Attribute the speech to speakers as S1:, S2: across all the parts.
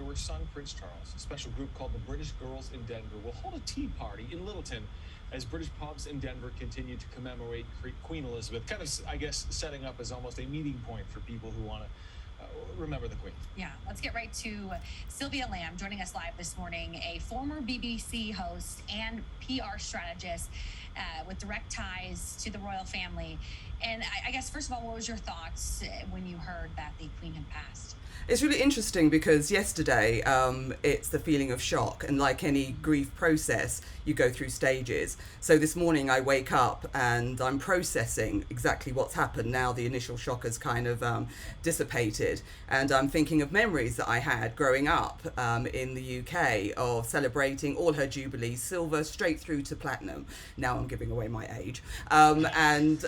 S1: October's son, Prince Charles. A special group called the British Girls in Denver will hold a tea party in Littleton as British pubs in Denver continue to commemorate Queen Elizabeth, kind of, I guess, setting up as almost a meeting point for people who want to remember the Queen.
S2: Yeah, let's get right to Sylvia Lamb joining us live this morning, a former BBC host and PR strategist with direct ties to the royal family. And I guess, first of all, what was your thoughts when you heard that the Queen had passed?
S3: It's really interesting because yesterday it's the feeling of shock, and like any grief process, you go through stages. So this morning I wake up and I'm processing exactly what's happened now the initial shock has kind of dissipated, and I'm thinking of memories that I had growing up in the UK of celebrating all her jubilees, silver straight through to platinum. Now I'm giving away my age, and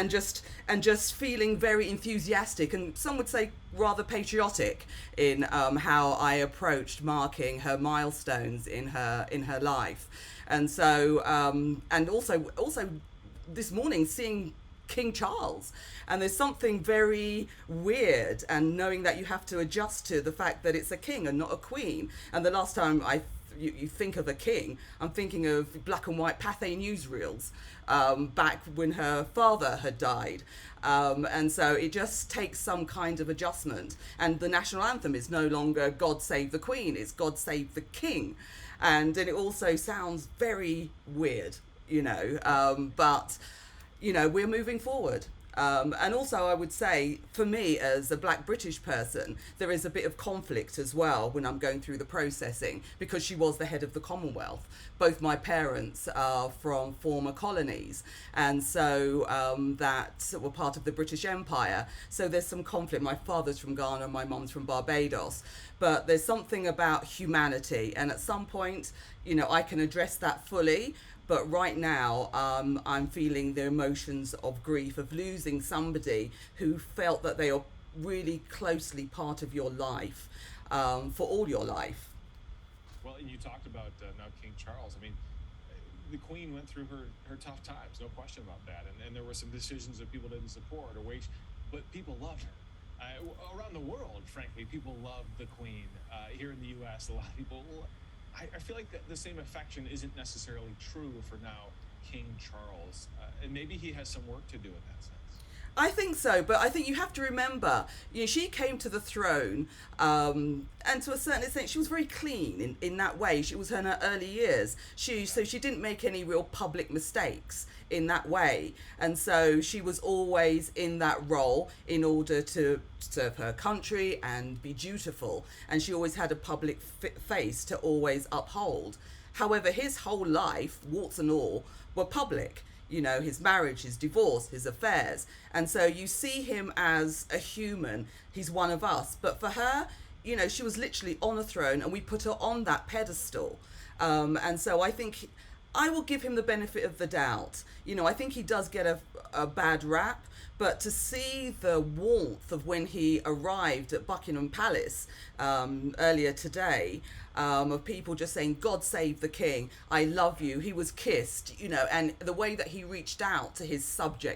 S3: just feeling very enthusiastic, and some would say rather patriotic in how I approached marking her milestones in her life. And so and also this morning seeing King Charles, and there's something very weird and knowing that you have to adjust to the fact that it's a king and not a queen. And the last time you think of a king, I'm thinking of black and white Pathé newsreels back when her father had died. And so it just takes some kind of adjustment. And the national anthem is no longer God Save the Queen, it's God Save the King. And it also sounds very weird, but, we're moving forward. And also I would say, for me as a black British person, there is a bit of conflict as well when I'm going through the processing, because she was the head of the Commonwealth. Both my parents are from former colonies, and so that were part of the British Empire. So there's some conflict. My father's from Ghana, my mum's from Barbados. But there's something about humanity, and at some point, I can address that fully. But right now, I'm feeling the emotions of grief, of losing somebody who felt that they are really closely part of your life for all your life.
S1: Well, and you talked about now King Charles. I mean, the Queen went through her tough times, no question about that. And there were some decisions that people didn't support or wage, but people loved her. Around the world, frankly, people loved the Queen. Here in the U.S., a lot of people... I feel like the same affection isn't necessarily true for now King Charles, and maybe he has some work to do in that sense.
S3: I think so, but I think you have to remember, she came to the throne, and to a certain extent, she was very clean in that way. She was in her early years, so she didn't make any real public mistakes in that way, and so she was always in that role in order to serve her country and be dutiful, and she always had a public face to always uphold. However, his whole life, warts and all, were public. His marriage, his divorce, his affairs. And so you see him as a human. He's one of us. But for her, she was literally on a throne, and we put her on that pedestal. And so I think I will give him the benefit of the doubt. I think he does get a bad rap. But to see the warmth of when he arrived at Buckingham Palace earlier today, of people just saying, God save the king, I love you. He was kissed, and the way that he reached out to his subjects,